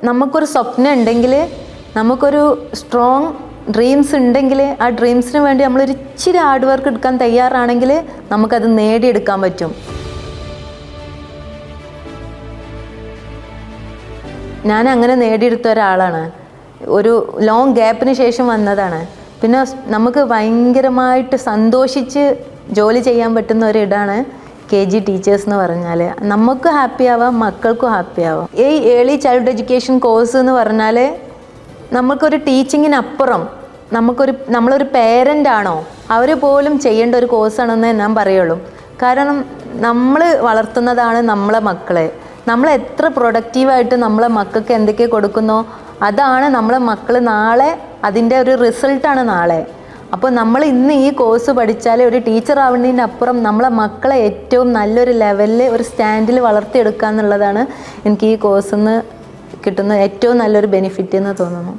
നമുക്കൊരു സ്വപ്നം ഉണ്ടെങ്കിൽ, നമുക്കൊരു സ്ട്രോങ് ഡ്രീംസ് ഉണ്ടെങ്കിൽ, ആ ഡ്രീംസിന് വേണ്ടി നമ്മളൊരു ഇച്ചിരി ഹാർഡ് വർക്ക് എടുക്കാൻ തയ്യാറാണെങ്കിൽ നമുക്കത് നേടിയെടുക്കാൻ പറ്റും. ഞാൻ അങ്ങനെ നേടിയെടുത്ത ഒരാളാണ്. ഒരു ലോങ് ഗ്യാപ്പിന് ശേഷം വന്നതാണ്. പിന്നെ നമുക്ക് ഭയങ്കരമായിട്ട് സന്തോഷിച്ച് ജോലി ചെയ്യാൻ പറ്റുന്ന ഒരിടാണ് KG ടീച്ചേഴ്സ് എന്ന് പറഞ്ഞാൽ. നമുക്ക് ഹാപ്പി ആവാം, മക്കൾക്കും ഹാപ്പി ആവാം. ഈ ഏർലി ചൈൽഡ് എഡ്യൂക്കേഷൻ കോഴ്സ് എന്ന് പറഞ്ഞാൽ നമുക്കൊരു ടീച്ചിങ്ങിനപ്പുറം നമ്മളൊരു പേരൻ്റ് ആണോ അവർ പോലും ചെയ്യേണ്ട ഒരു കോഴ്സാണെന്ന് ഞാൻ പറയുള്ളൂ. കാരണം നമ്മൾ വളർത്തുന്നതാണ് നമ്മളെ മക്കളെ. നമ്മൾ എത്ര പ്രൊഡക്റ്റീവായിട്ട് നമ്മളെ മക്കൾക്ക് എന്തൊക്കെ കൊടുക്കുന്നോ അതാണ് നമ്മളെ മക്കൾ നാളെ, അതിൻ്റെ ഒരു റിസൾട്ടാണ് നാളെ. അപ്പോൾ നമ്മൾ ഇന്ന് ഈ കോഴ്സ് പഠിച്ചാൽ ഒരു ടീച്ചർ ആവുന്നതിനപ്പുറം നമ്മളെ മക്കളെ ഏറ്റവും നല്ലൊരു ലെവലിൽ ഒരു സ്റ്റാൻഡിൽ വളർത്തിയെടുക്കുക എന്നുള്ളതാണ് എനിക്ക് ഈ കോഴ്സിൽ നിന്ന് കിട്ടുന്ന ഏറ്റവും നല്ലൊരു ബെനിഫിറ്റ് എന്ന് തോന്നുന്നു.